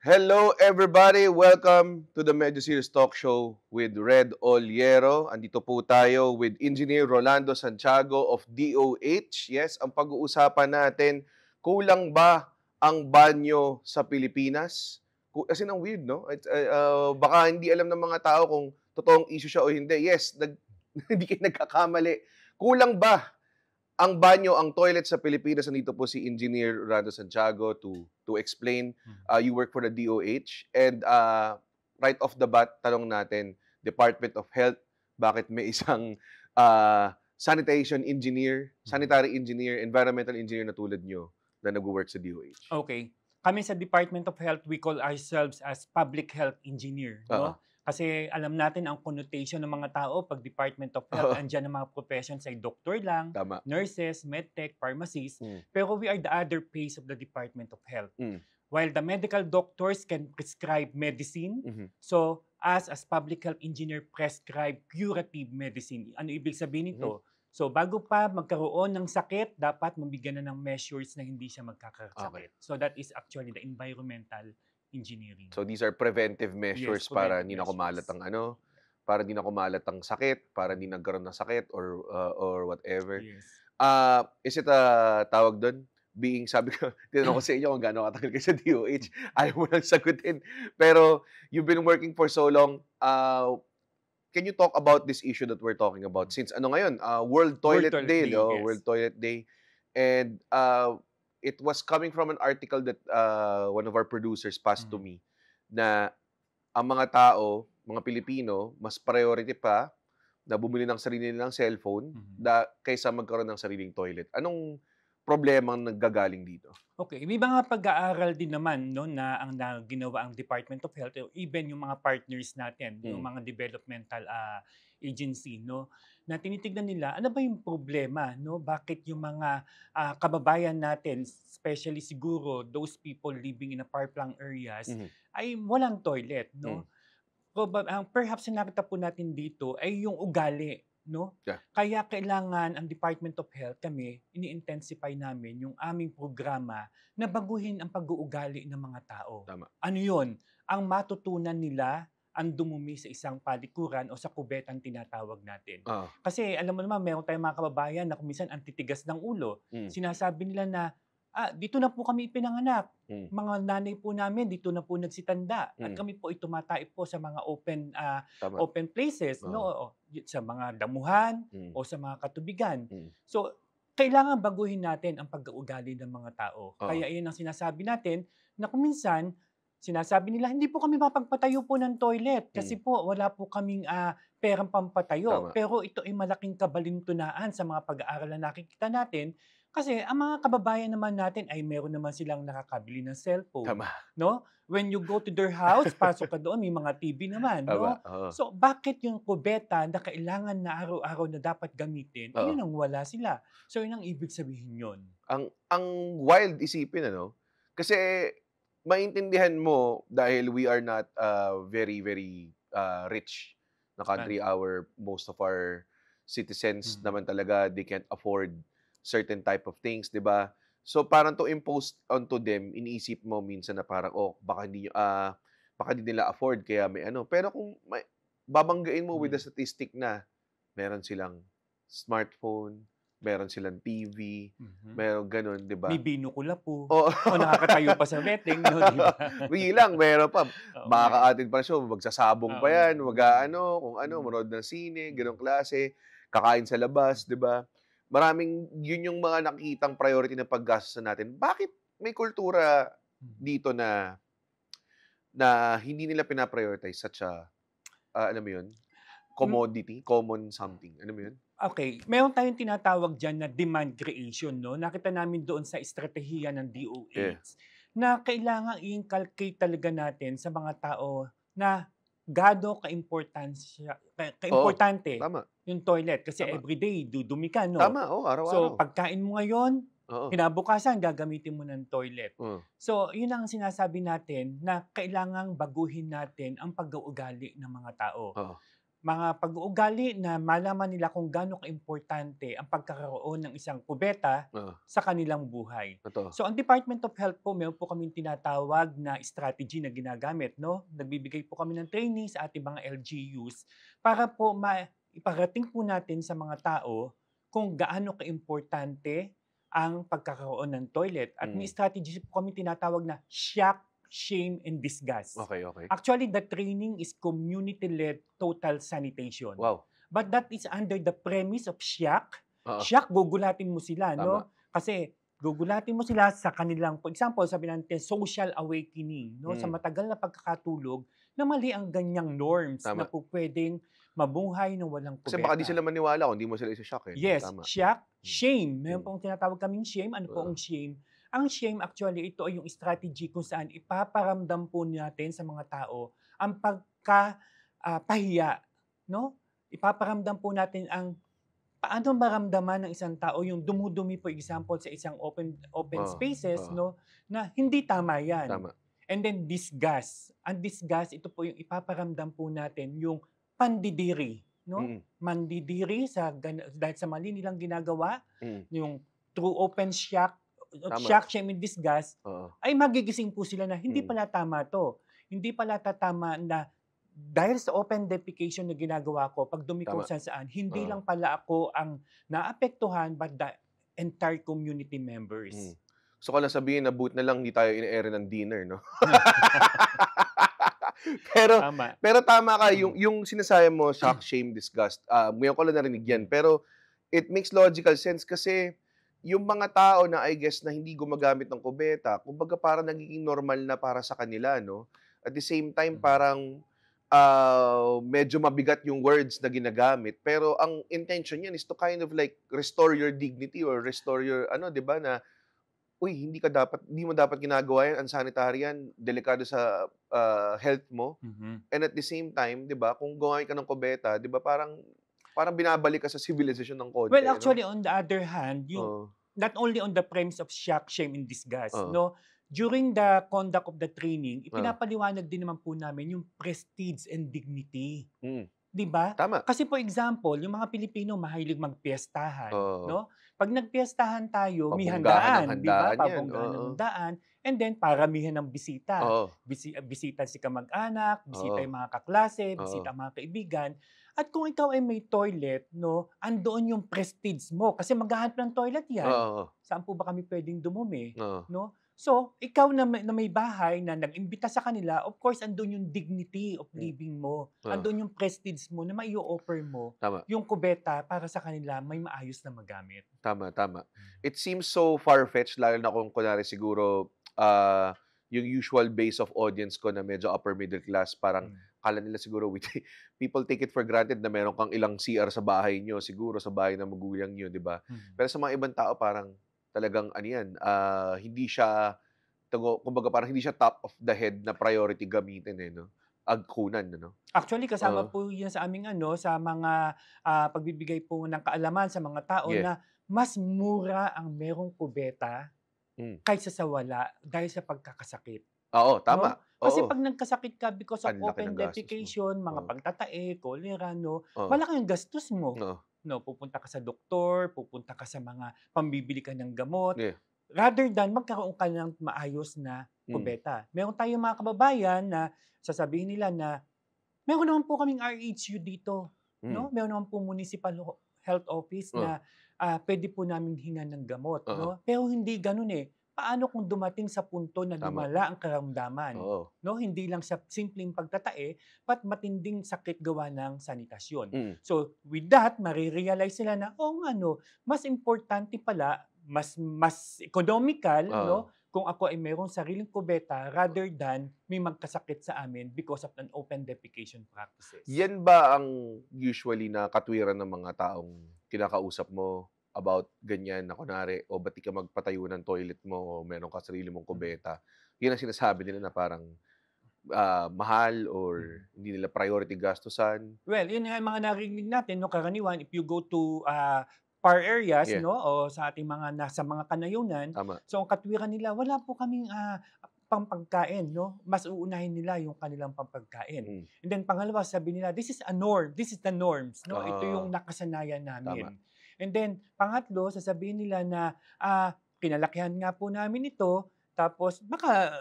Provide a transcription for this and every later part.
Hello everybody! Welcome to the Medyo Serious Talk Show with Red Oliero. Andito po tayo with Engineer Rolando Santiago of DOH. Yes, ang pag-uusapan natin, kulang ba ang banyo sa Pilipinas? Kasi ang weird, no? Baka hindi alam ng mga tao kung totoong issue siya o hindi. Yes, hindi kayo nagkakamali. Kulang ba ang banyo, ang toilet sa Pilipinas? Nandito po si Engineer Rolando Santiago to explain. You work for the DOH and right off the bat, tanong natin, Department of Health, bakit may isang sanitation engineer, sanitary engineer, environmental engineer na tulad nyo na nag-work sa DOH? Okay. Kami sa Department of Health, we call ourselves as public health engineer, Oo. no? Kasi alam natin ang connotation ng mga tao pag Department of Health, Oo. andiyan ang mga professions ay doktor lang, Tama. nurses, medtech, pharmacists, Mm. pero we are the other face of the Department of Health. Mm. While the medical doctors can prescribe medicine, Mhm. so us as public health engineer prescribe curative medicine. Ano ibig sabihin nito? So bago pa magkaroon ng sakit, dapat mabigyan na ng measures na hindi siya magkakasakit. So that is actually the environmental engineering. So these are preventive measures Yes, para preventive hindi na kumalat measures. ang para hindi na kumalat ang sakit, para hindi nagkaroon ng sakit or whatever. Yes. Is it tawag doon? Sabi ko, tinanong ko sa inyo kung gaano katagal kayo sa DOH. Ayaw mo lang sagutin. Pero you've been working for so long. Can you talk about this issue that we're talking about? Since ano ngayon, World Toilet Toilet Day, Day, no? yes. World Toilet Day. And it was coming from an article that one of our producers passed to me na ang mga tao, mga Pilipino, mas priority pa na bumili ng sarili nilang cellphone kaysa magkaroon ng sariling toilet. Anong problema ang naggagaling dito? Okay, may mga pag-aaral din naman no na ginawa ang Department of Health or even yung mga partners natin, yung mga developmental agency no na tinitignan nila ano ba yung problema no bakit yung mga kababayan natin, especially siguro those people living in a far-flung areas ay walang toilet no. Perhaps ang nakita po natin dito ay yung ugali, no? Yeah. Kaya kailangan ang Department of Health, kami, ini-intensify namin yung aming programa na baguhin ang pag-uugali ng mga tao. Tama. Ano yun? Ang matutunan nila ang dumumi sa isang palikuran o sa kubetan tinatawag natin. Kasi alam mo naman, meron tayong mga kababayan na kuminsan ang titigas ng ulo. Sinasabi nila na, dito na po kami ipinanganak. Mga nanay po namin dito na po nagsitanda at kami po ay tumatae po sa mga open places, no, sa mga damuhan o sa mga katubigan. So kailangan baguhin natin ang pag-uugali ng mga tao. Kaya iyon ang sinasabi natin na kung minsan sinasabi nila hindi po kami mapagpatayo po ng toilet kasi po wala po kaming perang pampatayo. Tama. Pero ito ay malaking kabalintunaan sa mga pag-aaral na nakikita natin. Kasi ang mga kababayan naman natin ay meron naman silang nakakabili ng cellphone. Tama. No? When you go to their house, pasok ka doon, may mga TV naman. No? So bakit yung kubeta na kailangan na araw-araw na dapat gamitin, yun ang wala sila. So yun ang ibig sabihin yun. Ang wild isipin, ano? Kasi maintindihan mo dahil we are not very, very rich na country. Most of our citizens naman talaga, they can't afford certain type of things, 'di ba? So parang to impose onto them, iniisip mo minsan na parang baka hindi nila afford kaya may ano. Pero kung babanggain mo with the statistic na meron silang smartphone, meron silang TV, meron ganun, 'di ba? May binukula po. Oo. O nakakatayo pa sa betting, no, di ba? Bilang meron pa. Makaka-attend pa siya, magsasabong pa yan, kung ano, manood ng sine, ganong klase, kakain sa labas, 'di ba? Yun yung mga nakikitang priority ng paggastos natin. Bakit may kultura dito na hindi nila pinaprioritize such a, alam mo yun, commodity, common something, alam mo yun? Okay, meron tayong tinatawag dyan na demand creation, no? Nakita namin doon sa estratehiya ng DOH na kailangan i-inculcate talaga natin sa mga tao na gaano kaimportante Tama. yung toilet. Kasi Tama. everyday, dudumi ka, no? Tama, araw-araw. So, pagkain mo ngayon, Oo. kinabukasan, gagamitin mo ng toilet. Oo. So, yun ang sinasabi natin na kailangang baguhin natin ang pag-uugali ng mga tao. Oo. mga pag-uugali na malaman nila kung gaano kaimportante ang pagkakaroon ng isang kubeta Oo. sa kanilang buhay. Totoo. So ang Department of Health po, meron po kaming tinatawag na strategy na ginagamit, no? Nagbibigay po kami ng training sa ating mga LGUs para po iparating po natin sa mga tao kung gaano kaimportante ang pagkakaroon ng toilet. At may strategy po kami tinatawag na shock, shame, and disgust. Okay. Actually, the training is community-led total sanitation. Wow. But that is under the premise of shock. Oo. Shock, gugulatin mo sila, Tama. no? Kasi gugulatin mo sila sa kanilang, for example, sabi natin, social awakening, no? Sa matagal na pagkakatulog, na mali ang ganyang norms Tama. na po pwedeng mabuhay ng walang kubeta. Kasi baka di sila maniwala kung di mo sila isa-shock eh. Yes, Tama. shock, shame. Meron pong tinatawag kaming shame. Ano po Oo. ang shame? Ang shame actually, ito ay yung strategy kung saan ipaparamdam po natin sa mga tao ang pagkapahiya, no? Ipaparamdam po natin ang paano maramdaman ng isang tao yung dumudumi, for example, sa isang open spaces, no? Na hindi tama yan. Tama. And then disgust. Ang disgust, ito po yung ipaparamdam po natin yung pandidiri, no? Mandidiri dahil sa mali nilang ginagawa, yung true open shock, shock, shame, and disgust, ay magigising po sila na hindi pala tama to. Hindi pala tatama na dahil sa open defecation na ginagawa ko, pag dumiko saan, hindi lang pala ako ang naapektuhan, but the entire community members. So, kung sabihin na boot na lang, hindi tayo in-air ng dinner, no? Pero tama ka, yung sinasabi mo, shock, shame, disgust, ngayon ko lang narinig yan, pero it makes logical sense kasi yung mga tao na I guess na hindi gumagamit ng kubeta, kumbaga parang nagiging normal na para sa kanila, no? At the same time, parang medyo mabigat yung words na ginagamit, pero ang intention niyan is to kind of like restore your dignity or restore your, di ba, na uy, hindi mo dapat ginagawa yan, unsanitary yan, delikado sa health mo. And at the same time, 'di ba, kung gumamit ka ng kubeta, 'di ba, parang binabalik ka sa civilization ng konti. Well, actually, on the other hand, not only on the premise of shock, shame, and disgust, no? During the conduct of the training, ipinapaliwanag din naman po namin yung prestige and dignity. 'Di ba? Tama. Kasi for example, yung mga Pilipino mahilig magpiestahan, no? Pag nagpiestahan tayo, may handaan, 'di ba? Pabonggahan ng handaan, and then paramihan ng bisita. Bisita si kamag-anak, bisita yung mga kaklase, bisita ang mga kaibigan. At kung ikaw ay may toilet, no, andoon yung prestige mo kasi maghahanap ng toilet 'yan. Saan po ba kami pwedeng dumumi, no? So, ikaw na may bahay na nag-imbita sa kanila, of course, andun yung dignity of living mo. Andun yung prestige mo na mai-offer mo. Tama. Yung kubeta para sa kanila may maayos na magamit. Tama. It seems so far-fetched, lalo na kung kunwari siguro yung usual base of audience ko na medyo upper middle class, parang kala nila siguro people take it for granted na meron kang ilang CR sa bahay nyo, siguro sa bahay ng magulang nyo, di ba? Pero sa mga ibang tao, parang talagang hindi siya, kumbaga parang hindi siya top of the head na priority gamitin no? Agkunan, no? Actually, kasama po yan sa aming sa mga pagbibigay po ng kaalaman sa mga tao na mas mura ang merong kubeta kaysa sa wala dahil sa pagkakasakit. Oo, tama. No? Kasi pag nagkasakit ka because of open defecation, mga pagtatae, cholera, no, wala kang gastos mo. No, pupunta ka sa doktor, pupunta ka sa mga pambibili ka ng gamot. Rather than magkaroon ka ng maayos na kubeta. Meron tayong mga kababayan na sasabihin nila na meron naman po kaming RHU dito, no? Meron naman po municipal health office na pwede po namin hingan ng gamot, no? Pero hindi ganoon Paano kung dumating sa punto na lumala ang karamdaman? No, hindi lang sa simpleng pagtatae, but matinding sakit gawa ng sanitasyon. So, with that, marirealize sila na, mas importante pala, mas economical, no, kung ako ay mayroong sariling kubeta rather than may magkasakit sa amin because of an open defecation practices. Yan ba ang usually na katwiran ng mga taong kinakausap mo about ganyan na kunwari, ba't di ka magpatayo ng toilet mo o meron ka sarili mong kubeta? Yun ang sinasabi nila na parang mahal or hindi nila priority gastusan? Well, yun yung mga narinig natin, no, karaniwan, if you go to far areas, no, o sa ating mga nasa mga kanayunan, so ang katwiran nila, wala po kaming pampagkain, no? Mas uunahin nila yung kanilang pampagkain. Mm. And then pangalawa, sabi nila, this is a norm. This is the norms, no? Ito yung Ah, nakasanayan namin. tama. And then pangatlo, sasabihin nila na kinalakihan nga po namin ito, tapos baka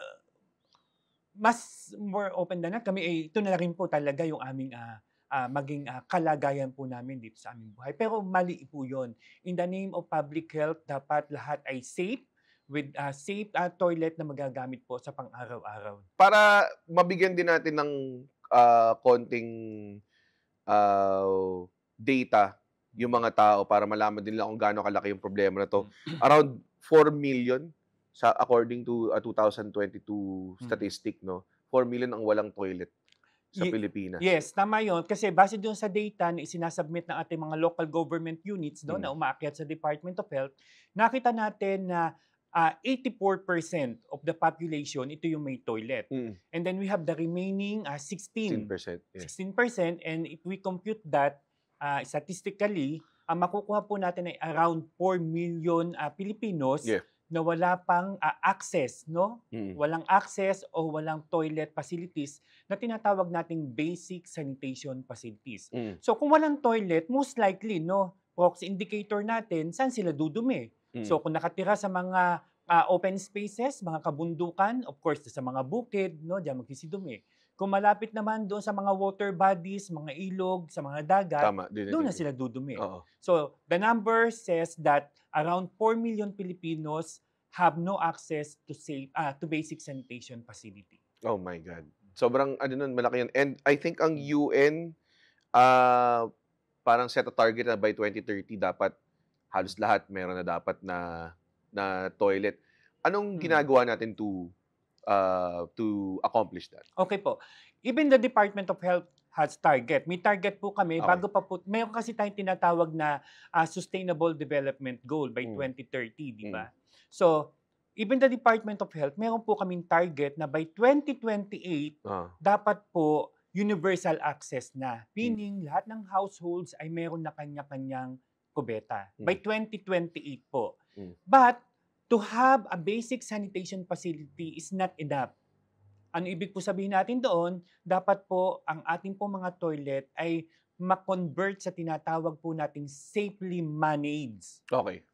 mas more open than that, kami ito na rin po talaga yung aming maging kalagayan po namin dito sa aming buhay. Pero mali po yun. In the name of public health, dapat lahat ay safe with safe toilet na magagamit po sa pang-araw-araw. Para mabigyan din natin ng konting data yung mga tao para malaman din nila kung gaano kalaki yung problema na 'to. Around 4 million according to 2022 statistic, no? 4 million ang walang toilet sa Pilipinas. Yes, tama 'yon kasi base doon sa data na isinasubmit ng ating mga local government units, no, na umaakyat sa Department of Health, nakita natin na 84% of the population, ito yung may toilet. And then we have the remaining 16%. 16%, and if we compute that statistically, ang makukuha po natin ay around 4 million Filipinos na wala pang access, no? Walang access o walang toilet facilities na tinatawag nating basic sanitation facilities. So kung walang toilet, most likely, no, proxy indicator natin, saan sila dudumi? So kung nakatira sa mga open spaces, mga kabundukan, of course, sa mga bukid, no, diyan magsisidumi. Kung malapit naman doon sa mga water bodies, mga ilog, sa mga dagat, doon na sila dudumi. So the number says that around 4 million Filipinos have no access to basic sanitation facility. Oh my God. Sobrang malaki yan. And I think ang UN parang set a target na by 2030 dapat halos lahat meron na dapat na toilet. Anong ginagawa natin to accomplish that? Okay po. Even the Department of Health has target. May target po kami bago pa po. Mayroon kasi tayong tinatawag na Sustainable Development Goal by 2030, di ba? So, even the Department of Health, meron po kaming target na by 2028, dapat po universal access na. Meaning, lahat ng households ay meron na kanya-kanyang kubeta. By 2028 po. But, to have a basic sanitation facility is not enough. Ano ibig po sabihin natin doon? Dapat po ang ating po mga toilet ay ma-convert sa tinatawag po nating safely managed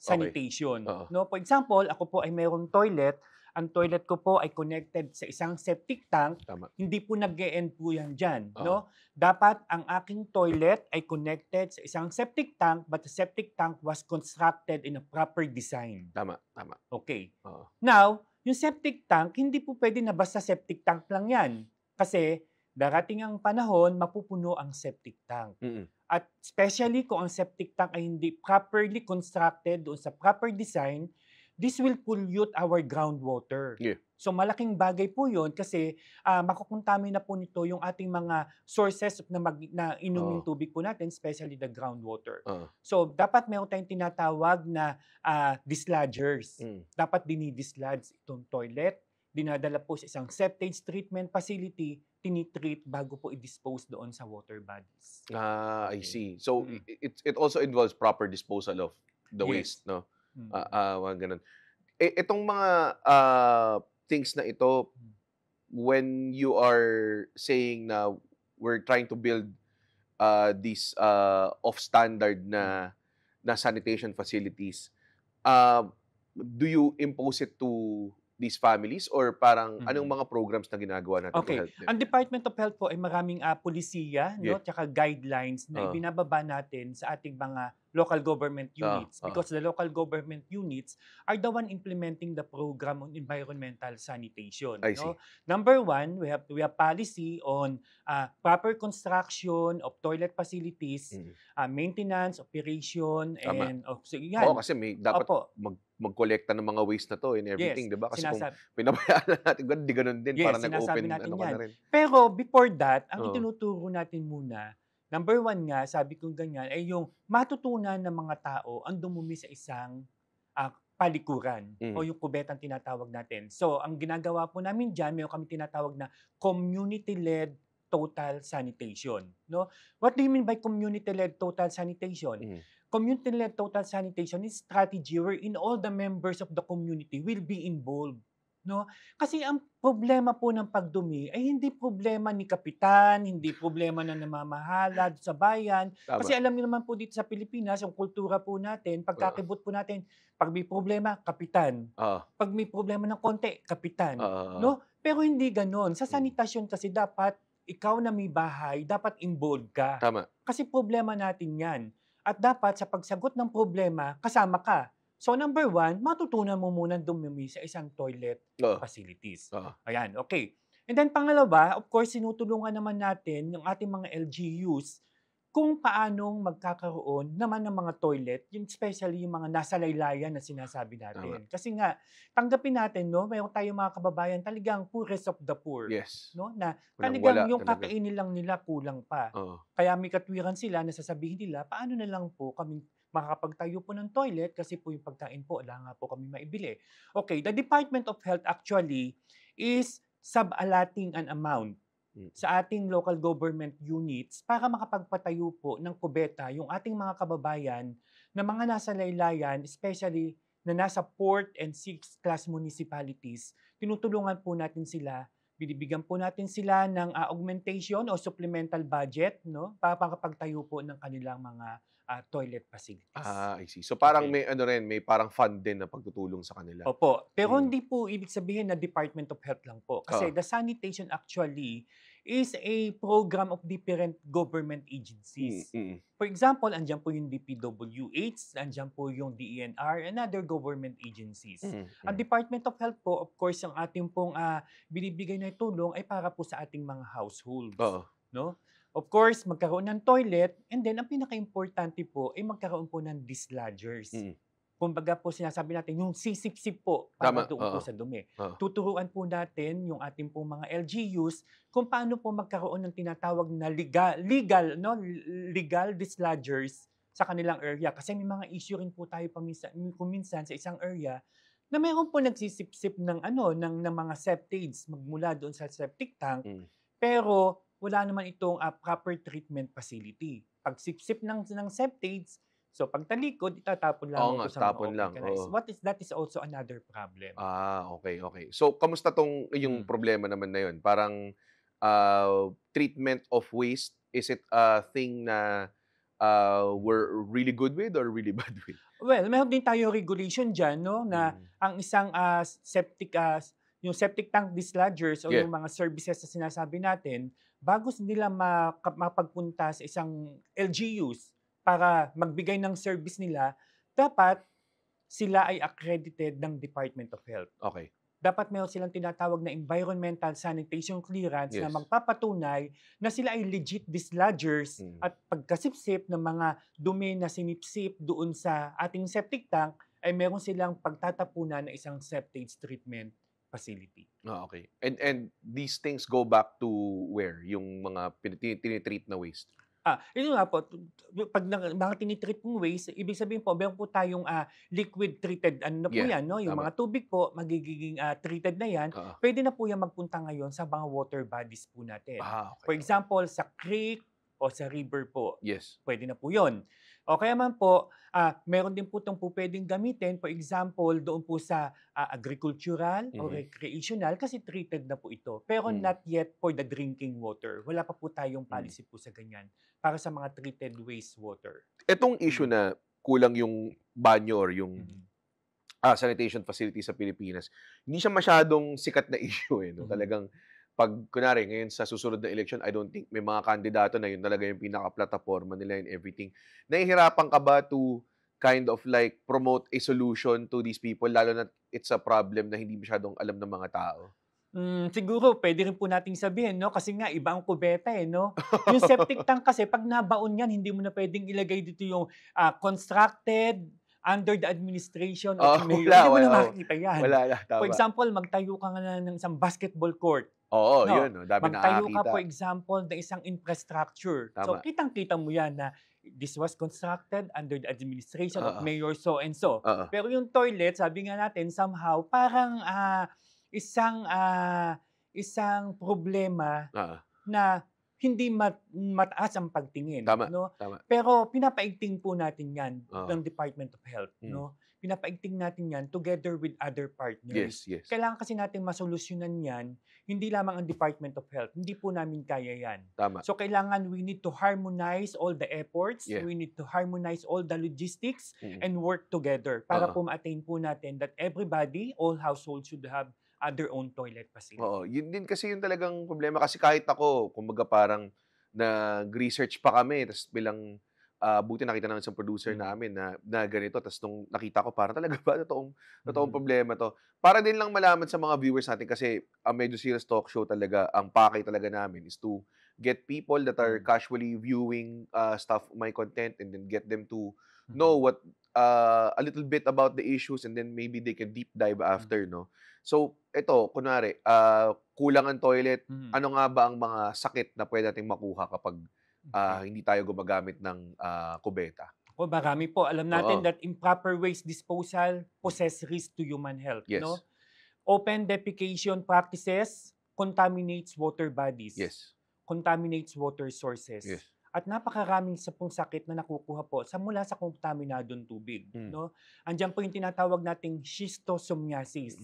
sanitation. No, for example, ako po ay mayroong toilet. Ang toilet ko po ay connected sa isang septic tank. Hindi po nag-e-end po yan dyan. No? Dapat ang aking toilet ay connected sa isang septic tank, but the septic tank was constructed in a proper design. Tama. Okay. Now, yung septic tank, hindi po pwede na basta septic tank lang yan. Kasi darating ang panahon, mapupuno ang septic tank. At especially kung ang septic tank ay hindi properly constructed doon sa proper design, this will pollute our groundwater. So malaking bagay po yun kasi makukontamin na po nito yung ating mga sources na inuming tubig po natin, especially the groundwater. So dapat meron tayong tinatawag na dislodgers. Dapat dinidislodge itong toilet, dinadala po sa isang septage treatment facility, tinitreat bago po i-dispose doon sa water bodies. I see. So it also involves proper disposal of the waste, no? Ganun. Itong mga things na ito, when you are saying na we're trying to build these off-standard na sanitation facilities, do you impose it to these families or parang anong mga programs na ginagawa natin to help them? Ang Department of Health po ay maraming polisiya, no, tsaka guidelines na ibinababa natin sa ating mga local government units because the local government units are the one implementing the program on environmental sanitation. No? Number one, we have policy on proper construction of toilet facilities, maintenance, operation, and kasi may dapat mag-collecta ng mga waste na to and everything, di ba? Kasi kung pinabayaan natin, di ganun din, para nag-open na rin. Pero before that, ang itinuturo natin muna, number one nga, sabi kong ganyan, ay yung matutunan ng mga tao ang dumumi sa isang palikuran o yung kubetang tinatawag natin. So, ang ginagawa po namin dyan, mayroon kami tinatawag na community-led total sanitation. No? What do you mean by community-led total sanitation? Community-led total sanitation is strategy wherein all the members of the community will be involved. no? Kasi ang problema po ng pagdumi ay hindi problema ni kapitan, hindi problema ng namamahala sa bayan. Tama. Kasi alam niyo naman po dito sa Pilipinas, yung kultura po natin, Oo. pagkakibot po natin, 'pag may problema, kapitan. Oo. 'Pag may problema ng konti, kapitan, Oo, oo. 'no? Pero hindi gano'n. Sa Mm. sanitasyon kasi dapat ikaw na may bahay, dapat involved ka. Tama. Kasi problema natin 'yan. At dapat sa pagsagot ng problema, kasama ka. So number 1, matutunan mo munang dumumi sa isang toilet Oo. facilities. Oo. Ayan, okay. And then pangalawa, of course, tinutulungan naman natin yung ating mga LGUs kung paanong magkakaroon naman ng mga toilet, yung especially yung mga nasa laylayan na sinasabi Tama. natin. Kasi nga, tanggapin natin, no, mayroon tayong mga kababayan talagang poorest of the poor. Yes. No, na Walang-wala talagang yung talaga. kakainin lang nila kulang pa. Oo. Kaya may katwiran sila na sasabihin nila, paano na lang po kami makakapagtayo po ng toilet kasi po yung pagkain po, wala nga po kami maibili. Okay, the Department of Health actually is sub-allotting an amount sa ating local government units para makapagpatayo po ng kubeta yung ating mga kababayan na mga nasa laylayan, especially na nasa 4th and 6th class municipalities. Tinutulungan po natin sila, binibigyan po natin sila ng augmentation o supplemental budget, no, para makapagtayo po ng kanilang mga toilet facilities. I see. So parang Okay. may ano rin, may parang fund din na pagtutulong sa kanila. Opo, pero Mm. hindi po ibig sabihin na Department of Health lang po. Kasi Oo. the sanitation actually is a program of different government agencies. Mm. For example, andiyan po yung DPWH, andiyan po yung DENR, and other government agencies. Ang Department of Health po, of course, ang ating pong binibigay na tulong ay para po sa ating mga households. Oo. No? Of course, magkaroon ng toilet, and then ang pinaka-importante po ay magkaroon po ng dislodgers. Kumbaga po sinasabi natin, yung sisip-sip po para Tama. doon po Oo. sa dumi. Oo. Tuturuan po natin yung ating pong mga LGUs kung paano po magkaroon ng tinatawag na legal dislodgers sa kanilang area. Kasi may mga issue rin po tayo kuminsan sa isang area na mayroon po nagsisip-sip ng mga septages magmula doon sa septic tank, pero wala naman itong proper treatment facility. Pag sip-sip ng septages, so pagtalikod, itatapon Oo lamang nga, po sa mga tapon lang. organized. Oo. That is also another problem. Okay. So kamusta yung problema naman na yun? Parang treatment of waste, is it a thing na we're really good with or really bad with? Well, meron din tayong regulation diyan, no, na ang isang yung septic tank dislodgers o Yeah. yung mga services na sinasabi natin, bago nila mapagpunta sa isang LGUs para magbigay ng service nila, dapat sila ay accredited ng Department of Health. Okay. Dapat meron silang tinatawag na environmental sanitation clearance na Yes. magpapatunay na sila ay legit dislodgers at pagkasipsip ng mga dumi na sinipsip doon sa ating septic tank ay meron silang pagtatapunan ng isang septage treatment facility. Okay. And these things go back to where? Yung mga tinitreat na waste? Yun nga po, pag mga tinitreat pong waste, ibig sabihin po, meron po tayong liquid treated, po Yeah, yan, no? Yung tama. mga tubig po, magiging treated na yan, Oo. pwede na po yan magpunta ngayon sa mga water bodies po natin. Okay. For example, sa creek o sa river po, Yes. pwede na po yun. O kaya man po, meron din po itong po pwedeng gamitin, for example, doon po sa agricultural o recreational kasi treated na po ito. Pero not yet for the drinking water. Wala pa po tayong policy po sa ganyan para sa mga treated wastewater. Etong issue na kulang yung banyo or yung sanitation facility sa Pilipinas, hindi siya masyadong sikat na issue no? Talagang pag kunwari ngayon sa susunod na election, I don't think may mga kandidato na yun talaga yung pinaka-plataforma nila and everything. Nahihirapan ka ba to kind of like promote a solution to these people, lalo na it's a problem na hindi masyadong alam ng mga tao? Siguro pwede rin po nating sabihin, no, kasi nga iba ang kubeta, no? Yung septic tank kasi 'pag nabaon yan, hindi mo na pwedeng ilagay dito yung constructed under the administration of the mayor. Hindi mo na makikita yan. Wala, tama. For example, magtayo ka nga ng isang basketball court. Oo, No, yun. Dami magtayo ka, nakakita. for example, ng isang infrastructure. So, Tama. kitang-kita mo yan na this was constructed under the administration of Oo. Mayor so-and-so. Oo. Pero yung toilet, sabi nga natin, somehow, parang isang problema Oo. na hindi mataas ang pagtingin. Tama, No? tama. Pero pinapaigting po natin yan Oo. ng Department of Health. No? pinapaigting natin yan together with other partners. Yes. Kailangan kasi natin masolusyonan yan, hindi lamang ang Department of Health. Hindi po namin kaya yan. Tama. So kailangan we need to harmonize all the efforts, Yeah. we need to harmonize all the logistics, and work together para po ma-attain po natin that everybody, all households should have their own toilet facility. Oo, yun din kasi yung talagang problema. Kasi kahit ako, kumbaga parang nag-research pa kami, tas bilang buti nakita ng isang producer namin na ganito, tas nung nakita ko parang talaga ba totoong problema 'to. Para din lang malaman sa mga viewers natin kasi ang Medyo Serious Talk Show talaga, ang pakay talaga namin is to get people that are casually viewing stuff, my content, and then get them to know what a little bit about the issues, and then maybe they can deep dive after, no? So, ito, kunwari, kulang ang toilet, ano nga ba ang mga sakit na pwede nating makuha kapag hindi tayo gumagamit ng kubeta? O marami po. Alam natin that improper waste disposal poses risk to human health. Yes. No? Open defecation practices contaminates water bodies. Yes. Contaminates water sources. Yes. At napakaraming sa pong sakit na nakukuha po mula sa kontaminadong tubig. No? Andiyan po yung tinatawag nating schistosomiasis.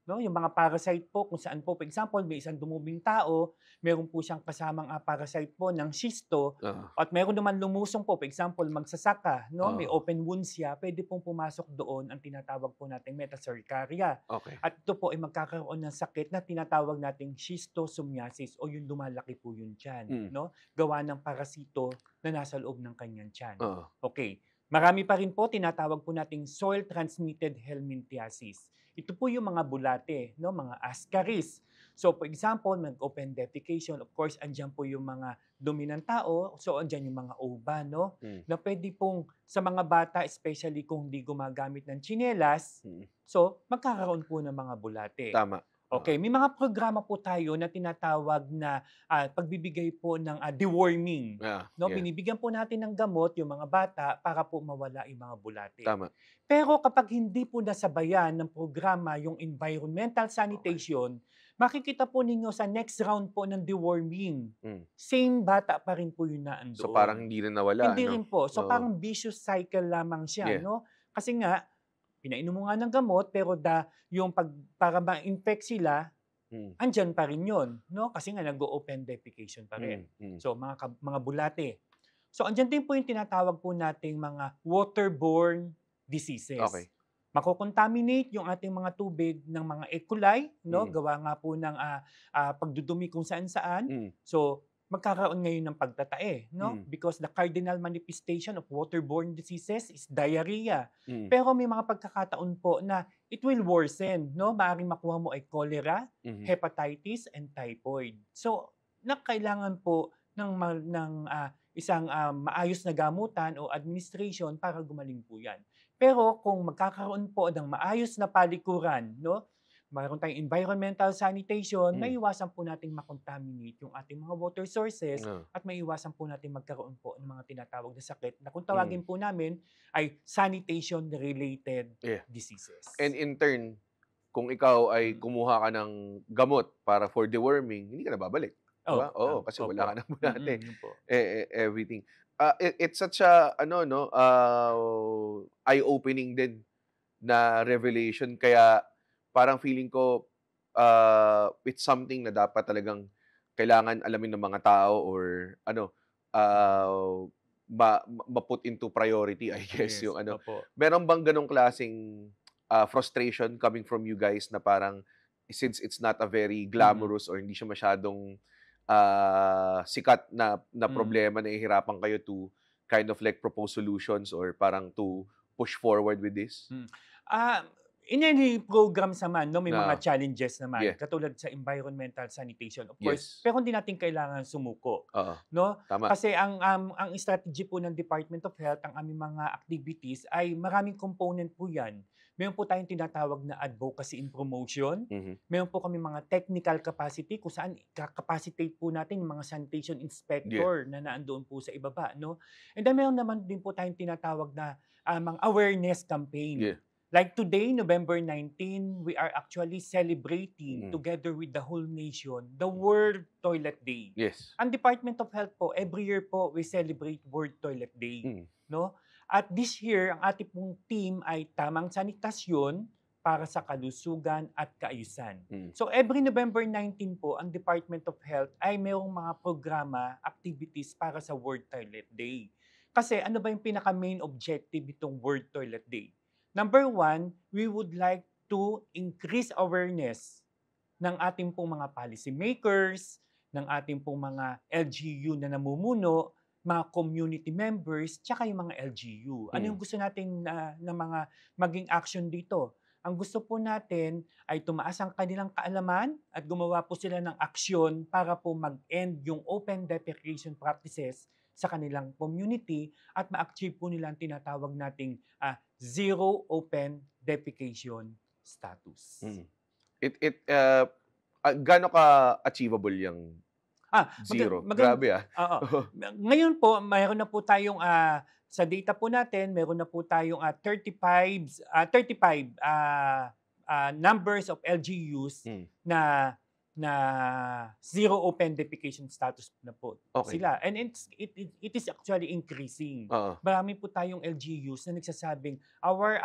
No, yung mga parasite po, kung saan po, for example, may isang dumuming tao, meron po siyang kasamang parasite po ng schisto, at meron naman lumusong po, for example, magsasaka, no, may open wound siya, pwede pong pumasok doon ang tinatawag po nating metacercaria. Okay. At ito po ay magkakaroon ng sakit na tinatawag nating schistosomiasis o yung lumalaki po yung tiyan, no? Gawa ng parasito na nasa loob ng kanyang tiyan. Okay. Marami pa rin po tinatawag po nating soil-transmitted helminthiasis. Ito po yung mga bulate, no, mga ascaris. So for example, mag-open defecation, of course, andyan po yung mga dumi ng tao, so andyan yung mga ova, no, na pwede pong sa mga bata, especially kung hindi gumagamit ng tsinelas, so magkakaroon po ng mga bulate. Tama. Okay, may mga programa po tayo na tinatawag na pagbibigay po ng deworming. No, binibigyan po natin ng gamot yung mga bata para po mawala yung mga bulate. Tama. Pero kapag hindi po nasabayan ng programa yung environmental sanitation, makikita po ninyo sa next round po ng deworming, same bata pa rin po yung naandoon. So parang hindi rin nawala, Hindi no? rin po. So parang vicious cycle lamang siya, no? Kasi nga, pinainom mo nga ng gamot, pero yung para ma-infect sila, andyan pa rin yun, no? Kasi nga nag-open defecation pa rin. So mga bulate. So andyan din po yung tinatawag po nating mga waterborne diseases. Okay. Makokontaminate yung ating mga tubig ng mga E. coli, no? Gawa nga po ng pagdudumi kung saan-saan. So magkakaroon ngayon ng pagtatae, no? Because the cardinal manifestation of waterborne diseases is diarrhea. Pero may mga pagkakataon po na it will worsen, no? Maaaring makuha mo ay cholera, hepatitis, and typhoid. So, kailangan po ng isang maayos na gamutan o administration para gumaling po yan. Pero kung magkakaroon po ng maayos na palikuran, no? Mayroon tayong environmental sanitation, maiiwasan po nating makontaminate yung ating mga water sources at maiiwasan po natin magkaroon po ng mga tinatawag na sakit na kung tawagin po namin ay sanitation-related diseases. And in turn, kung ikaw ay kumuha ka ng gamot para for deworming, hindi ka na babalik. Diba? Kasi wala ka na bulate. Everything. It's such a eye-opening din na revelation, kaya parang feeling ko it's something na dapat talagang kailangan alamin ng mga tao or ma-put into priority, I guess. Yung meron bang ganong klaseng frustration coming from you guys na parang since it's not a very glamorous or hindi siya masyadong sikat na problema, na ihirapan kayo to kind of like propose solutions or parang to push forward with this? In any programs naman, no, may mga challenges naman, katulad sa environmental sanitation, of course. Pero hindi natin kailangan sumuko, no? Tama. Kasi ang strategy po ng Department of Health, ang aming mga activities ay maraming component po 'yan. Meron po tayong tinatawag na advocacy and promotion. Meron po kami mga technical capacity kung saan capacitate po natin yung mga sanitation inspector na naandoon po sa ibaba, no? And then meron naman din po tayong tinatawag na mga awareness campaign. Like today, November 19, we are actually celebrating together with the whole nation the World Toilet Day. Yes. Ang Department of Health po, every year po, we celebrate World Toilet Day. No? At this year, ang ating pong team ay tamang sanitasyon para sa kalusugan at kaayusan. So every November 19 po, ang Department of Health ay mayroong mga programa, activities para sa World Toilet Day. Kasi ano ba yung pinaka-main objective itong World Toilet Day? Number one, we would like to increase awareness ng ating pong mga policy makers, ng ating pong mga LGU na namumuno, mga community members, tsaka yung mga LGU. Ano yung gusto natin na mga maging action dito? Ang gusto po natin ay tumaas ang kanilang kaalaman at gumawa po sila ng aksyon para po mag-end yung open defecation practices sa kanilang community at ma-achieve po nila ang tinatawag nating zero open defecation status. Gaano ka achievable yung zero? Grabe Oo. Ngayon po, mayroon na po tayong sa data po natin, meron na po tayong 35 numbers of LGUs na zero open defecation status na po sila. And it is actually increasing. Marami po tayong LGUs na nagsasabing our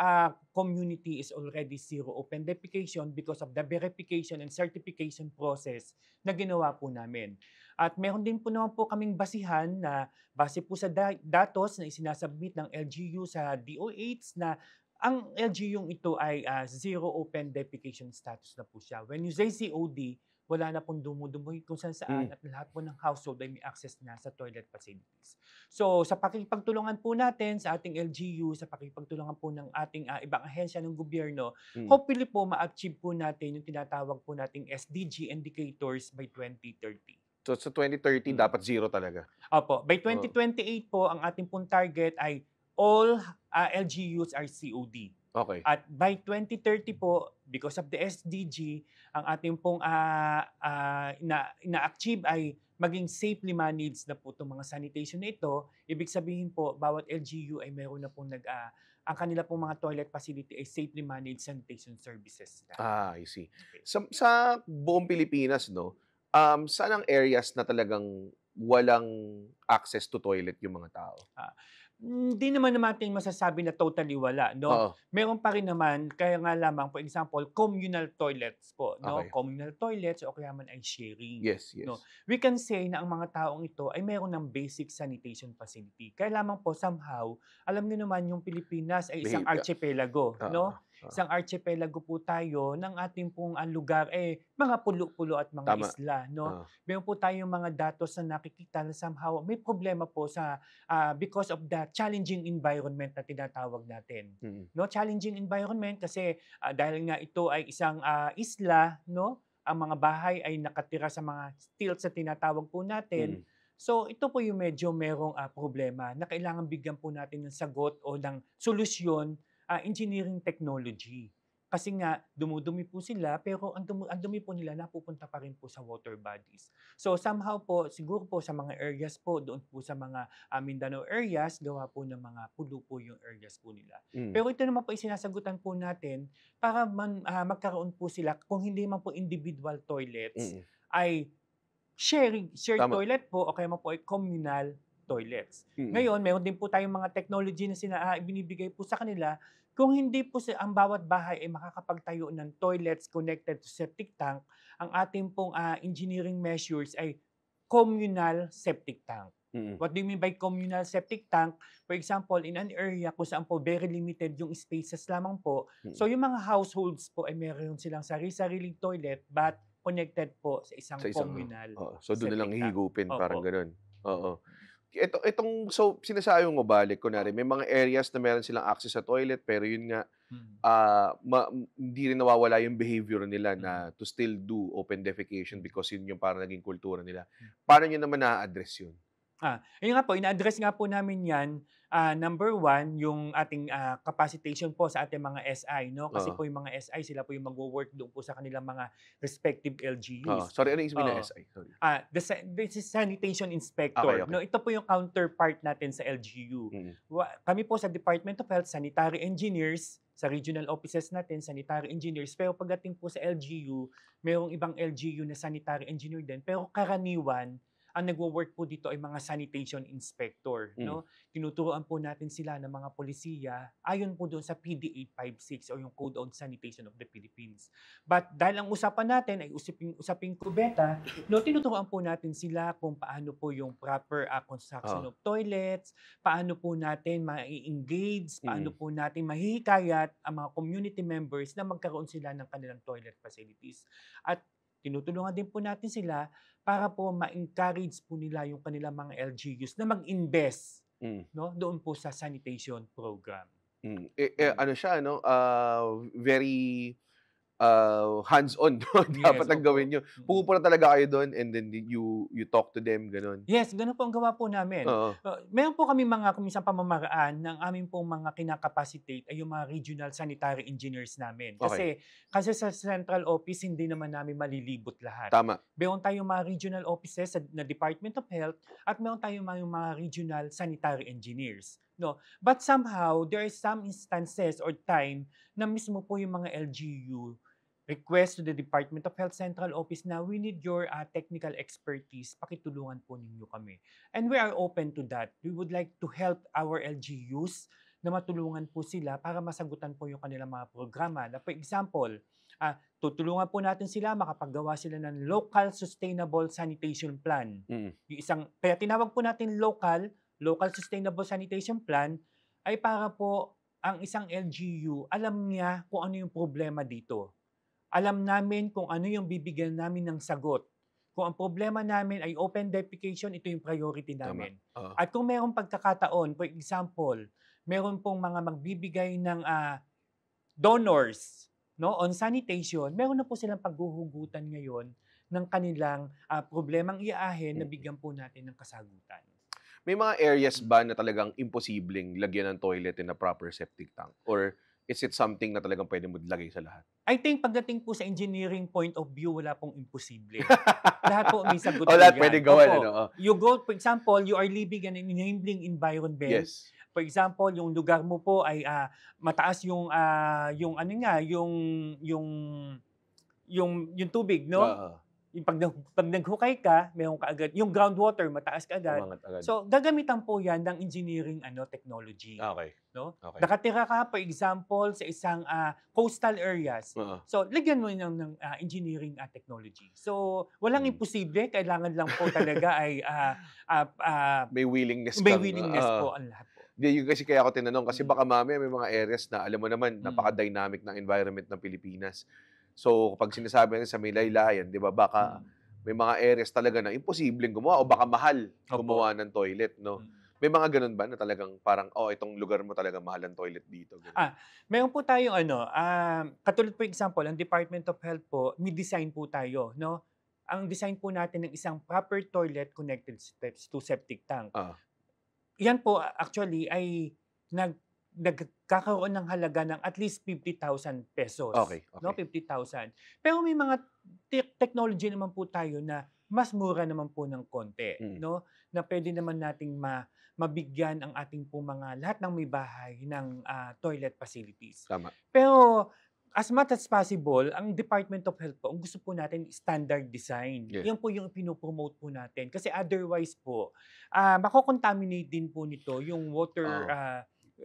community is already zero open defecation because of the verification and certification process na ginawa po namin. At meron din po naman po kaming basihan na base po sa datos na isinasubmit ng LGU sa DOH na ang LGU ito ay zero open defecation status na po siya. When you say COD, wala na pong dumudumoy kung saan at lahat po ng household ay may access na sa toilet facilities. So sa pakikipagtulungan po natin sa ating LGU, sa pakikipagtulungan po ng ating ibang ahensya ng gobyerno, hopefully po ma-achieve po natin yung tinatawag po nating SDG indicators by 2030. So sa 2030, dapat zero talaga? Opo. By 2028 po, ang ating pong target ay all LGUs are COD. Okay. At by 2030 po, because of the SDG, ang ating pong ina-achieve ay maging safely managed na po itong mga sanitation na ito. Ibig sabihin po, bawat LGU ay meron na pong ang kanila pong mga toilet facility ay safely managed sanitation services. I see. Okay. Sa buong Pilipinas, no, saan ang areas na talagang walang access to toilet yung mga tao? Hindi naman natin masasabi na totally wala, no? Meron pa rin naman, kaya nga lamang, for example, communal toilets po, no? Communal toilets o kaya man ay sharing. Yes. No? We can say na ang mga taong ito ay meron ng basic sanitation facility. Kaya lamang po, somehow, alam niyo naman yung Pilipinas ay isang archipelago, no? Isang archipelago po tayo ng ating pong lugar mga pulo-pulo at mga isla, no? Meron po tayong mga datos na nakikita na somehow may problema po sa because of the challenging environment na tinatawag natin. No, challenging environment kasi dahil nga ito ay isang isla, no? Ang mga bahay ay nakatira sa mga stilts na tinatawag po natin. So ito po yung medyo merong problema na kailangan bigyan po natin ng sagot o ng solusyon, engineering technology. Kasi nga, dumudumi po sila, pero ang dumi po nila napupunta pa rin po sa water bodies. So somehow po, siguro po sa mga areas po, doon po sa mga Mindanao areas, gawa po ng mga pulo po yung areas po nila. Pero ito naman po sinasagutan po natin para magkaroon po sila, kung hindi man po individual toilets, ay shared toilet po o kaya man po ay communal toilets. Ngayon, meron din po tayong mga technology na ibinibigay po sa kanila. Kung hindi po ang bawat bahay ay makakapagtayo ng toilets connected to septic tank, ang ating pong engineering measures ay communal septic tank. What do you mean by communal septic tank? For example, in an area kung saan po very limited yung spaces lamang po, so yung mga households po ay meron silang sarili-sariling toilet but connected po sa isang communal. So doon na lang hihigupin, parang gano'n. So sinasabi mo balik, kunwari, may mga areas na meron silang access sa toilet, pero yun nga, hindi rin nawawala yung behavior nila na to still do open defecation because yun yung parang naging kultura nila. Paano nyo naman na-address yun? Ayun nga po, ina-address nga po namin yan. Number one, yung ating capacitation po sa ating mga SI, no? Kasi po yung mga SI, sila po yung mag-work doon po sa kanilang mga respective LGUs. Sorry, ano yung sabihin ng SI? Sorry. This is sanitation inspector. Okay. No, ito po yung counterpart natin sa LGU. Kami po sa Department of Health, sanitary engineers, sa regional offices natin, sanitary engineers. Pero pagdating po sa LGU, mayroong ibang LGU na sanitary engineer din. Pero karaniwan, ang nagwo-work po dito ay mga sanitation inspector, no? Tinuturuan po natin sila ng mga polisiya ayon po doon sa PD 856 o yung Code on Sanitation of the Philippines. But dahil ang usapan natin ay usaping kubeta, no, tinuturuan po natin sila kung paano po yung proper construction of toilets, paano po natin ma-engage, paano po natin mahihikayat ang mga community members na magkaroon sila ng kanilang toilet facilities. At tinutulungan din po natin sila para po ma-encourage po nila yung kanilang mga LGUs na mag-invest no, doon po sa sanitation program. Ano siya, no? Very hands-on doon dapat ang gawin nyo. Pupunta talaga kayo doon and then you talk to them, gano'n? Yes, gano'n po ang gawa po namin. Meron po kami mga kuminsan pamamaraan ng aming pong mga kinakapacitate ay yung mga regional sanitary engineers namin. Kasi sa central office, hindi naman namin malilibot lahat. Tama. Meron tayong mga regional offices na Department of Health at meron tayong mga regional sanitary engineers. No, but somehow there are some instances or time na mismo po yung mga LGU request to the Department of Health Central Office na we need your technical expertise, pakitulungan po ninyo kami. And we are open to that. We would like to help our LGUs na matulungan po sila para masagutan po yung kanilang mga programa. Na for example, tutulungan po natin sila makapaggawa sila ng local sustainable sanitation plan. Yung kaya tinawag po natin local sustainable sanitation plan ay para po ang isang LGU alam niya kung ano yung problema dito. Alam namin kung ano yung bibigyan namin ng sagot. Kung ang problema namin ay open defecation, ito yung priority namin. At kung mayroong pagkakataon, for example, meron pong mga magbibigay ng donors, no, on sanitation, meron na po silang paghuhugutan ngayon ng kanilang problemang iaahin na bigyan po natin ng kasagutan. May mga areas ba na talagang imposibleng lagyan ng toilet in a proper septic tank? Or is it something na talagang pwede mo lagay sa lahat? I think pagdating po sa engineering point of view, wala pong imposible. Lahat po may sagot po lahat yan. pwede gawin. You go, for example, you are living in an enabling environment. Yes. For example, yung lugar mo po ay mataas yung tubig, no? Yung pag naghukay ka, mayroon ka agad. Yung groundwater, mataas ka agad. So, gagamitan po yan ng engineering technology. No? Nakatira ka, for example, sa isang coastal areas. So, lagyan mo ng engineering technology. So, walang imposible. Kailangan lang po talaga ay may willingness po ang lahat po. Yung kasi kaya ako tinanong kasi baka mamaya may mga areas na alam mo naman napaka-dynamic ng environment ng Pilipinas. So, pag sinasabi natin sa may laylayan, di ba, baka may mga areas talaga na imposibleng gumawa o baka mahal gumawa ng toilet, no? May mga ganun ba na talagang parang, itong lugar mo talaga mahal ang toilet dito? Meron po tayong katulad po example, ang Department of Health po, may design po tayo, no? Ang design po natin ng isang proper toilet connected to septic tank. Yan po actually ay nagkakaroon ng halaga ng at least 50,000 pesos. No, 50,000. Pero may mga technology naman po tayo na mas mura naman po ng konti, no? Na pwede naman nating mabigyan ang ating po lahat ng may bahay ng toilet facilities. Tama. Pero as much as possible, ang Department of Health po, ang gusto po natin standard design. Yan po yung pinopromote po natin. Kasi otherwise po, mako-contaminate din po nito yung water,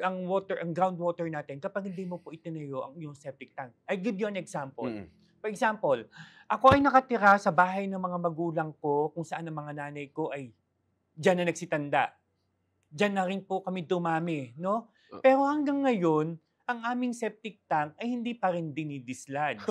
ang groundwater natin kapag hindi mo po itinayo yung septic tank. I give you an example. For example, ako ay nakatira sa bahay ng mga magulang ko kung saan ang mga nanay ko ay dyan na nagsitanda. Dyan na rin po kami dumami, no? Pero hanggang ngayon, ang aming septic tank ay hindi pa rin dinidislodge.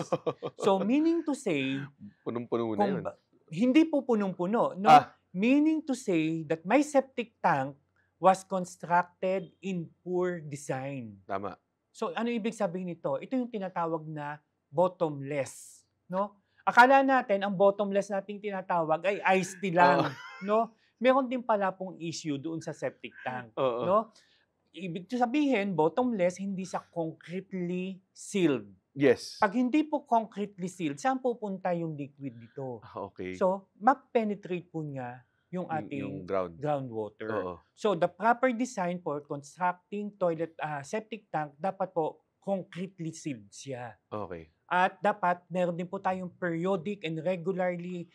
So, meaning to say, punong-puno na yun. Hindi po punong-puno, no? Meaning to say that my septic tank was constructed in poor design. Tama. So, ano ibig sabihin nito? Ito yung tinatawag na bottomless, no? Akala natin ang bottomless nating tinatawag ay iced tea lang, no? Meron din pala pong issue doon sa septic tank, no? Ibig sabihin, bottomless, hindi sa concretely sealed. Yes. Pag hindi po concretely sealed, saan pupunta yung liquid dito? So, ma-penetrate po niya yung ating groundwater. So, the proper design for constructing toilet septic tank, dapat po concretely sealed siya. At dapat, meron din po tayong periodic and regularly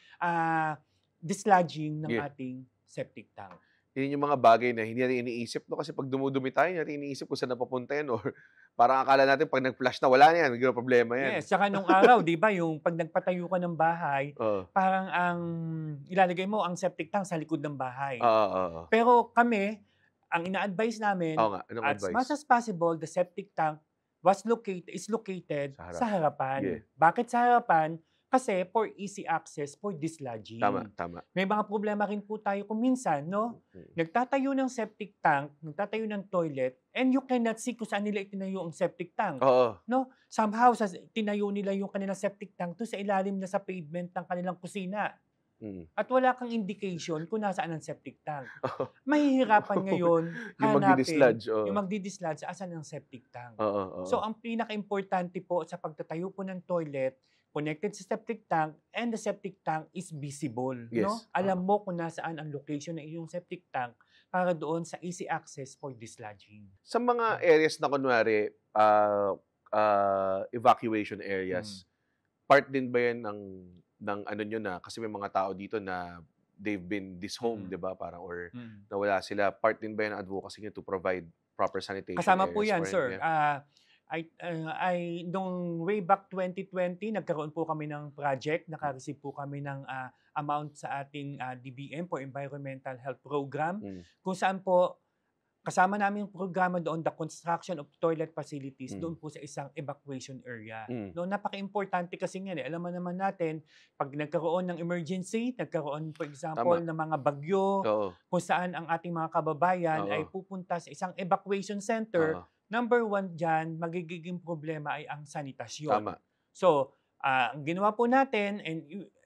dislodging ng ating septic tank. Yun yung mga bagay na hindi natin iniisip, no? Kasi pag dumudumi tayo, natin iniisip kung saan napapunta yan or parang akala natin pag nag-flash na, wala na yan, hindi na problema yan. Yes, saka nung araw, di ba, yung pag nagpatayo ka ng bahay, parang ang ilalagay mo ang septic tank sa likod ng bahay. Pero kami, ang ina-advise namin, as much as possible, the septic tank is located sa harapan. Bakit sa harapan? Kasi for easy access, for dislodging. Tama. May mga problema rin po tayo kung minsan, no? Nagtatayo ng septic tank, nagtatayo ng toilet, and you cannot see kung saan nila itinayo ang septic tank. No? Somehow, tinayo nila yung kanilang septic tank to sa ilalim na sa pavement ng kanilang kusina. At wala kang indication kung nasaan ang septic tank. Mahihirapan ngayon hanapin yung magdi-dislodge sa asan ang septic tank. So, ang pinaka-importante po sa pagtatayo po ng toilet, connected sa septic tank, and the septic tank is visible. No? Alam mo kung nasaan ang location ng iyong septic tank para doon sa easy access for dislodging. Sa mga areas na kunwari, evacuation areas, part din ba yan ng ano nyo na, kasi may mga tao dito na they've been dishomed, di ba? Parang, or nawala sila. Part din ba yan ng advocacy nyo to provide proper sanitation kasama areas? Po yan, sir. Nung way back 2020, nagkaroon po kami ng project, naka-receive po kami ng amount sa ating DBM for Environmental Health Program, kung saan po kasama namin yung programa doon, the construction of toilet facilities, doon po sa isang evacuation area. No, napaka-importante kasi nga, alam mo naman natin, pag nagkaroon ng emergency, nagkaroon, for example, ng mga bagyo, kung saan ang ating mga kababayan ay pupunta sa isang evacuation center, number one dyan, magiging problema ay ang sanitasyon. So, ang ginawa po natin,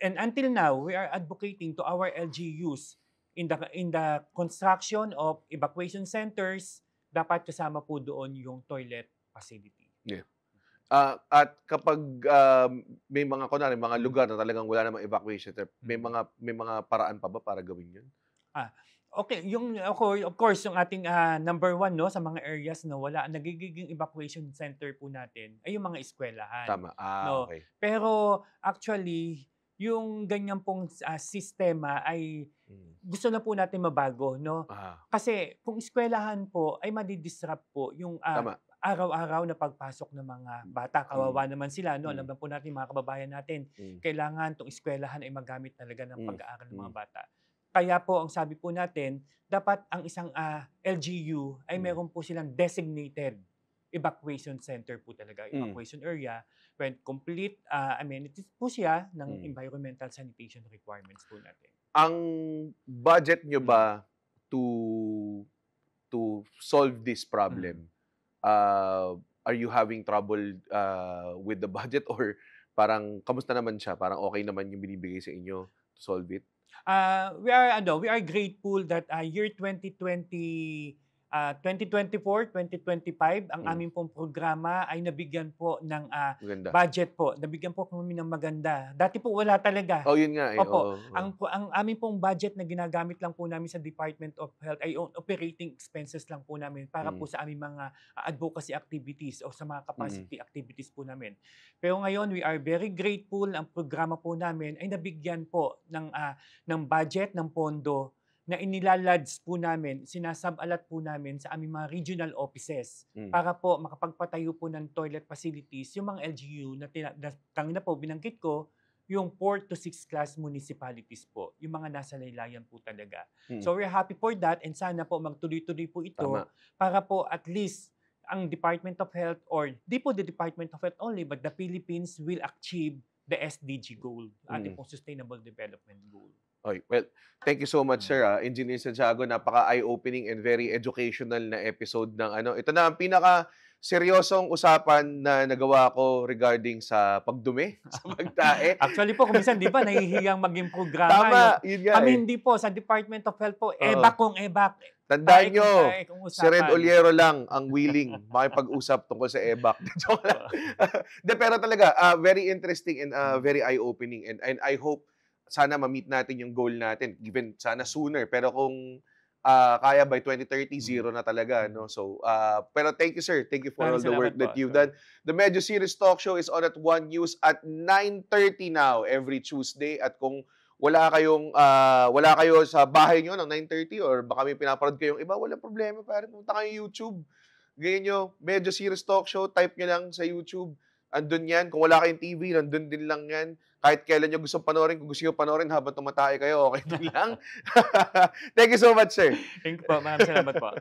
and until now, we are advocating to our LGUs in the construction of evacuation centers, dapat kasama po doon yung toilet facility. At kapag may mga mga lugar na talagang wala namang evacuation center, may mga paraan pa ba para gawin yun? Okay, of course, yung ating number one, no, sa mga areas na wala, nagiging evacuation center po natin ay yung mga eskwelahan. No? Okay. Pero actually, yung ganyan pong sistema ay gusto na po natin mabago, no? Kasi kung eskwelahan po ay madidisrupt po yung araw-araw na pagpasok ng mga bata. Kawawa naman sila, no? Alam po natin mga kababayan natin, kailangan tong eskwelahan ay magamit talaga ng pag-aaral ng mga bata. Kaya po, ang sabi po natin, dapat ang isang LGU ay meron po silang designated evacuation center po talaga, evacuation area, when complete amenities po siya ng environmental sanitation requirements po natin. Ang budget nyo ba to solve this problem, are you having trouble with the budget, or parang kamusta naman siya? Parang okay naman yung binibigay sa inyo to solve it? We are grateful that year 2024, 2025, ang aming pong programa ay nabigyan po ng budget po. Nabigyan po kami ng maganda. Dati po wala talaga. Yun nga eh. Opo. Ang aming pong budget na ginagamit lang po namin sa Department of Health ay operating expenses lang po namin para po sa aming mga advocacy activities o sa mga capacity activities po namin. Pero ngayon, we are very grateful. Ang programa po namin ay nabigyan po ng budget, ng pondo na inilaladge po namin, sinasabalat po namin sa aming mga regional offices para po makapagpatayo po ng toilet facilities yung mga LGU na kanina po binanggit ko, yung 4 to 6 class municipalities po, yung mga nasa laylayan po talaga. So we're happy for that, and sana po magtuloy-tuloy po ito para po at least ang Department of Health, or di po the Department of Health only, but the Philippines will achieve the SDG goal, ating pong Sustainable Development Goal. Okay. Well, thank you so much, sir. Engineer Santiago, napaka-eye-opening and very educational na episode ng Ito na ang pinaka-seryosong usapan na nagawa ko regarding sa pagdumi, sa pagtae. Actually po, kung minsan, di ba, nahihiyang maging programa. Tama, yun nga. Kami hindi po, sa Department of Health po, EBAC kung EBAC. Tandaan nyo, si Red Oliero lang ang willing makipag-usap tungkol sa EBAC. Pero talaga, very interesting and very eye-opening. And I hope sana ma-meet natin yung goal natin, given sana sooner. Pero kung kaya by 2030, zero na talaga. No? So, pero thank you, sir. Thank you for all the work that you've done. The Medyo Serious Talk Show is on at 1 News at 9:30 now every Tuesday. At kung wala kayo sa bahay niyo ng 9:30 or baka may pinapanood kayong iba, walang problema pare, pumunta kayo YouTube. Ganyan niyo, Medyo Serious Talk Show, type niyo lang sa YouTube. Andun yan. Kung wala kayong TV, nandun din lang yan. Kahit kailan nyo gusto panoorin, kung gusto nyo panoorin habang tumatay kayo, okay din lang. Thank you so much, sir. Thank you po. Maraming salamat po.